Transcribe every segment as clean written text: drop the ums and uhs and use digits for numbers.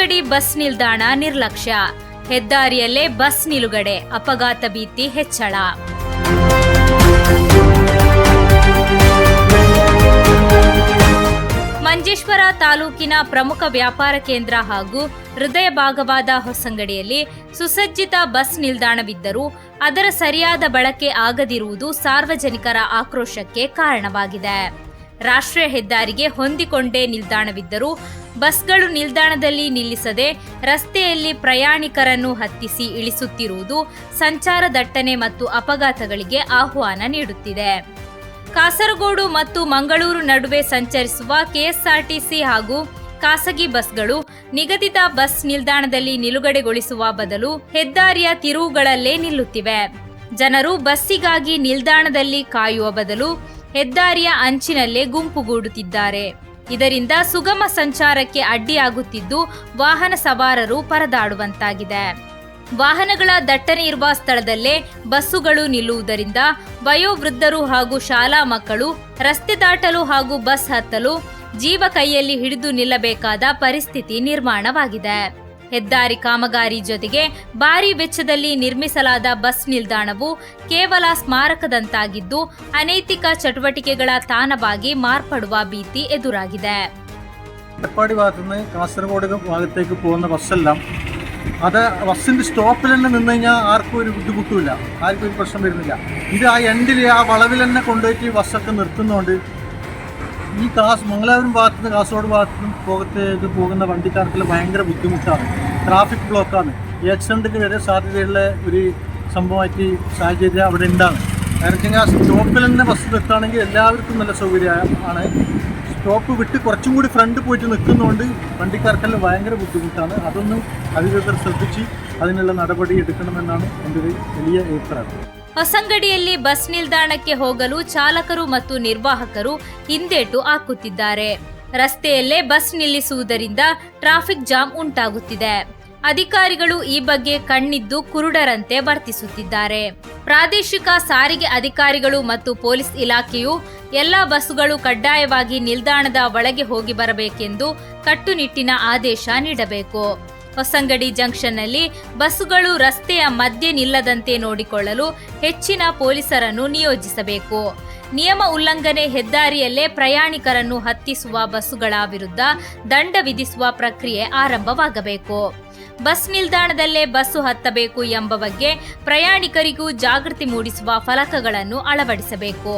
Hosangadi bus ನಿಲ್ದಾಣ ನಿರ್ಲಕ್ಷ್ಯ, ಹೆದ್ದಾರಿಯಲ್ಲೇ bus ನಿಲುಗಡೆ, ಅಪಘಾತ ಭೀತಿ ಹೆಚ್ಚಳ. ಮಂಜೇಶ್ವರ ತಾಲೂಕಿನ ಪ್ರಮುಖ ವ್ಯಾಪಾರ ಕೇಂದ್ರ ಹಾಗೂ ಹೃದಯ ಭಾಗವಾದ ಹೊಸಂಗಡಿಯಲ್ಲಿ ಸುಸಜ್ಜಿತ ಬಸ್ ನಿಲ್ದಾಣವಿದ್ದರೂ ಅದರ ಸರಿಯಾದ ಬಳಕೆ ಆಗದಿರುವುದು ಸಾರ್ವಜನಿಕರ ಆಕ್ರೋಶಕ್ಕೆ ಕಾರಣವಾಗಿದೆ. ರಾಷ್ಟ್ರೀಯ ಹೆದ್ದಾರಿಗೆ ಹೊಂದಿಕೊಂಡೇ ನಿಲ್ದಾಣವಿದ್ದರೂ ಬಸ್ಗಳು ನಿಲ್ದಾಣದಲ್ಲಿ ನಿಲ್ಲಿಸದೆ ರಸ್ತೆಯಲ್ಲಿ ಪ್ರಯಾಣಿಕರನ್ನು ಹತ್ತಿಸಿ ಇಳಿಸುತ್ತಿರುವುದು ಸಂಚಾರ ದಟ್ಟಣೆ ಮತ್ತು ಅಪಘಾತಗಳಿಗೆ ಆಹ್ವಾನ ನೀಡುತ್ತಿದೆ. ಕಾಸರಗೋಡು ಮತ್ತು ಮಂಗಳೂರು ನಡುವೆ ಸಂಚರಿಸುವ ಕೆಎಸ್ಆರ್ಟಿಸಿ ಹಾಗೂ ಖಾಸಗಿ ಬಸ್ಗಳು ನಿಗದಿತ ಬಸ್ ನಿಲ್ದಾಣದಲ್ಲಿ ನಿಲುಗಡೆಗೊಳಿಸುವ ಬದಲು ಹೆದ್ದಾರಿಯ ತಿರುವುಗಳಲ್ಲೇ ನಿಲ್ಲುತ್ತಿವೆ. ಜನರು ಬಸ್ಸಿಗಾಗಿ ನಿಲ್ದಾಣದಲ್ಲಿ ಕಾಯುವ ಬದಲು ಹೆದ್ದಾರಿಯ ಅಂಚಿನಲ್ಲೇ ಗುಂಪುಗೂಡುತ್ತಿದ್ದಾರೆ. ಇದರಿಂದ ಸುಗಮ ಸಂಚಾರಕ್ಕೆ ಅಡ್ಡಿಯಾಗುತ್ತಿದ್ದು ವಾಹನ ಸವಾರರು ಪರದಾಡುವಂತಾಗಿದೆ. ವಾಹನಗಳ ದಟ್ಟಣೆ ಇರುವ ಸ್ಥಳದಲ್ಲೇ ಬಸ್ಸುಗಳು ನಿಲ್ಲುವುದರಿಂದ ವಯೋವೃದ್ಧರು ಹಾಗೂ ಶಾಲಾ ಮಕ್ಕಳು ರಸ್ತೆ ದಾಟಲು ಹಾಗೂ ಬಸ್ ಹತ್ತಲು ಜೀವ ಕೈಯಲ್ಲಿ ಹಿಡಿದು ನಿಲ್ಲಬೇಕಾದ ಪರಿಸ್ಥಿತಿ ನಿರ್ಮಾಣವಾಗಿದೆ. ಹೆದ್ದಾರಿ ಕಾಮಗಾರಿ ಜೊತೆಗೆ ಭಾರೀ ವೆಚ್ಚದಲ್ಲಿ ನಿರ್ಮಿಸಲಾದ ಬಸ್ ನಿಲ್ದಾಣವು ಕೇವಲ ಸ್ಮಾರಕದಂತಾಗಿದ್ದು ಅನೈತಿಕ ಚಟುವಟಿಕೆಗಳ ತಾಣವಾಗಿ ಮಾರ್ಪಡುವ ಭೀತಿ ಎದುರಾಗಿದೆ. കാസർഗോഡ് ഭാഗത്തേക്ക് പോകുന്ന ബസ്സെല്ലാം അത് ബസ്സിൻ്റെ സ്റ്റോപ്പിൽ തന്നെ നിന്ന് കഴിഞ്ഞാൽ ആർക്കും ഒരു ബുദ്ധിമുട്ടുമില്ല, ആർക്കും ഒരു പ്രശ്നം വരുന്നില്ല. ഇത് ആ എൻഡിൽ ആ വളവിൽ തന്നെ കൊണ്ടുപോയിട്ട് ബസ്സൊക്കെ നിർത്തുന്നതുകൊണ്ട് ഈ മംഗലാപുരം ഭാഗത്തു നിന്ന് കാസർഗോഡ് ഭാഗത്തു നിന്ന് പോകത്തേക്ക് പോകുന്ന വണ്ടിക്കാർക്കെല്ലാം ഭയങ്കര ബുദ്ധിമുട്ടാണ്. ട്രാഫിക് ബ്ലോക്കാണ്. ആക്സിഡൻറ്റിന് വരെ സാധ്യതയുള്ള ഒരു സംഭവമായിട്ട് സാഹചര്യം അവിടെ ഉണ്ടാകും. കാരണം വെച്ചാൽ ആ സ്റ്റോപ്പിൽ തന്നെ ബസ് നിർത്തുകയാണെങ്കിൽ എല്ലാവർക്കും നല്ല സൗകര്യമാണ്. സ്റ്റോപ്പ് വിട്ട് കുറച്ചും കൂടി ഫ്രണ്ട് പോയിട്ട് നിൽക്കുന്നതുകൊണ്ട് വണ്ടിക്കാർക്കെല്ലാം ഭയങ്കര ബുദ്ധിമുട്ടാണ്. അതൊന്നും അധികൃതർ ശ്രദ്ധിച്ച് അതിനുള്ള നടപടി എടുക്കണമെന്നാണ് എൻ്റെ ഒരു വലിയ അഭിപ്രായം. ಹೊಸಂಗಡಿಯಲ್ಲಿ ಬಸ್ ನಿಲ್ದಾಣಕ್ಕೆ ಹೋಗಲು ಚಾಲಕರು ಮತ್ತು ನಿರ್ವಾಹಕರು ಹಿಂದೇಟು ಹಾಕುತ್ತಿದ್ದಾರೆ. ರಸ್ತೆಯಲ್ಲೇ ಬಸ್ ನಿಲ್ಲಿಸುವುದರಿಂದ ಟ್ರಾಫಿಕ್ ಜಾಮ್ ಉಂಟಾಗುತ್ತಿದೆ. ಅಧಿಕಾರಿಗಳು ಈ ಬಗ್ಗೆ ಕಣ್ಣಿದ್ದು ಕುರುಡರಂತೆ ವರ್ತಿಸುತ್ತಿದ್ದಾರೆ. ಪ್ರಾದೇಶಿಕ ಸಾರಿಗೆ ಅಧಿಕಾರಿಗಳು ಮತ್ತು ಪೊಲೀಸ್ ಇಲಾಖೆಯು ಎಲ್ಲಾ ಬಸ್ಸುಗಳು ಕಡ್ಡಾಯವಾಗಿ ನಿಲ್ದಾಣದ ಒಳಗೆ ಹೋಗಿ ಬರಬೇಕೆಂದು ಕಟ್ಟುನಿಟ್ಟಿನ ಆದೇಶ ನೀಡಬೇಕು. ಹೊಸಂಗಡಿ ಜಂಕ್ಷನ್ನಲ್ಲಿ ಬಸ್ಸುಗಳು ರಸ್ತೆಯ ಮಧ್ಯೆ ನಿಲ್ಲದಂತೆ ನೋಡಿಕೊಳ್ಳಲು ಹೆಚ್ಚಿನ ಪೊಲೀಸರನ್ನು ನಿಯೋಜಿಸಬೇಕು. ನಿಯಮ ಉಲ್ಲಂಘನೆ ಹೆದ್ದಾರಿಯಲ್ಲೇ ಪ್ರಯಾಣಿಕರನ್ನು ಹತ್ತಿಸುವ ಬಸ್ಸುಗಳ ವಿರುದ್ಧ ದಂಡ ವಿಧಿಸುವ ಪ್ರಕ್ರಿಯೆ ಆರಂಭವಾಗಬೇಕು. ಬಸ್ ನಿಲ್ದಾಣದಲ್ಲೇ ಬಸ್ಸು ಹತ್ತಬೇಕು ಎಂಬ ಬಗ್ಗೆ ಪ್ರಯಾಣಿಕರಿಗೂ ಜಾಗೃತಿ ಮೂಡಿಸುವ ಫಲಕಗಳನ್ನು ಅಳವಡಿಸಬೇಕು.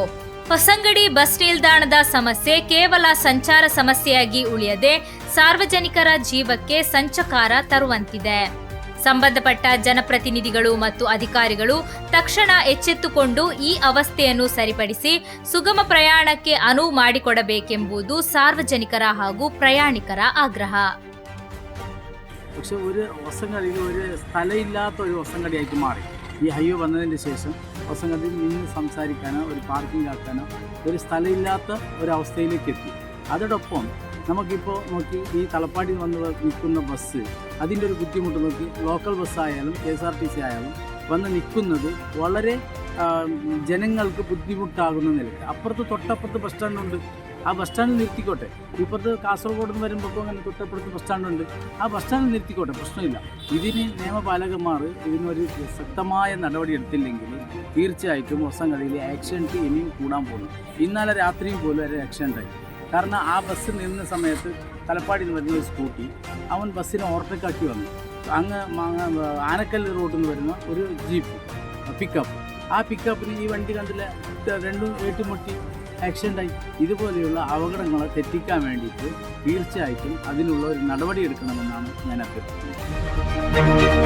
ಹೊಸಂಗಡಿ ಬಸ್ ನಿಲ್ದಾಣದ ಸಮಸ್ಯೆ ಕೇವಲ ಸಂಚಾರ ಸಮಸ್ಯೆಯಾಗಿ ಉಳಿಯದೆ ಸಾರ್ವಜನಿಕರ ಜೀವಕ್ಕೆ ಸಂಚಕಾರ ತರುವಂತಿದೆ. ಸಂಬಂಧಪಟ್ಟ ಜನಪ್ರತಿನಿಧಿಗಳು ಮತ್ತು ಅಧಿಕಾರಿಗಳು ತಕ್ಷಣ ಎಚ್ಚೆತ್ತುಕೊಂಡು ಈ ಅವಸ್ಥೆಯನ್ನು ಸರಿಪಡಿಸಿ ಸುಗಮ ಪ್ರಯಾಣಕ್ಕೆ ಅನುವು ಮಾಡಿಕೊಡಬೇಕೆಂಬುದು ಸಾರ್ವಜನಿಕರ ಹಾಗೂ ಪ್ರಯಾಣಿಕರ ಆಗ್ರಹ. പക്ഷെ ഒരു ഹൊസങ്കടിയിൽ ഒരു സ്ഥലമില്ലാത്ത ഒരു ഹൊസങ്കടിയായിട്ട് മാറി. ഈ ഹൈവേ വന്നതിന് ശേഷം ഹൊസങ്കടിയിൽ നിന്ന് സംസാരിക്കാനോ ഒരു പാർക്കിംഗ് ആക്കാനോ ഒരു സ്ഥലമില്ലാത്ത ഒരവസ്ഥയിലേക്ക് എത്തി. അതോടൊപ്പം നമുക്കിപ്പോൾ നോക്കി ഈ തലപ്പാടിയിൽ വന്ന് നിൽക്കുന്ന ബസ് അതിൻ്റെ ഒരു ബുദ്ധിമുട്ട് നോക്കി ലോക്കൽ ബസ്സായാലും KSRTC ആയാലും വന്ന് നിൽക്കുന്നത് വളരെ ജനങ്ങൾക്ക് ബുദ്ധിമുട്ടാകുന്ന നിലയ്ക്ക്. അപ്പുറത്ത് തൊട്ടപ്പുറത്ത് ബസ് സ്റ്റാൻഡുണ്ട്, ആ ബസ് സ്റ്റാൻഡിൽ നിർത്തിക്കോട്ടെ. ഇപ്പുറത്ത് കാസർഗോഡ് നിന്ന് വരുമ്പോൾ അങ്ങനെ തൊട്ടപ്പുറത്ത് ബസ് സ്റ്റാൻഡുണ്ട്, ആ ബസ് സ്റ്റാൻഡിൽ നിർത്തിക്കോട്ടെ, പ്രശ്നമില്ല. ഇതിന് നിയമപാലകന്മാർ ഇതിനൊരു ശക്തമായ നടപടി എടുത്തില്ലെങ്കിൽ തീർച്ചയായിട്ടും ഹൊസങ്കടിയിൽ ആക്സിഡൻറ്റ് ഇനിയും കൂടാൻ പോകുന്നു. ഇന്നലെ രാത്രിയും പോലും ഒരു ആക്സിഡൻ്റായി. കാരണം ആ ബസ് നിന്ന സമയത്ത് തലപ്പാടിയിൽ നിന്ന് വരുന്ന ഒരു സ്കൂട്ടി അവൻ ബസ്സിനെ ഓവർടേക്കാക്കി വന്നു. അങ്ങ് ആനക്കല്ല് റോഡിൽ നിന്ന് വരുന്ന ഒരു ജീപ്പ് പിക്കപ്പ്, ആ പിക്കപ്പിന് ഈ വണ്ടി കണ്ടില്ല, രണ്ടും ഏറ്റുമുട്ടി ആക്സിഡൻ്റായി. ഇതുപോലെയുള്ള അപകടങ്ങളെ തെറ്റിക്കാൻ വേണ്ടിയിട്ട് തീർച്ചയായിട്ടും അതിനുള്ള ഒരു നടപടി എടുക്കണമെന്നാണ് ഞാൻ അഭ്യർത്ഥിക്കുന്നത്.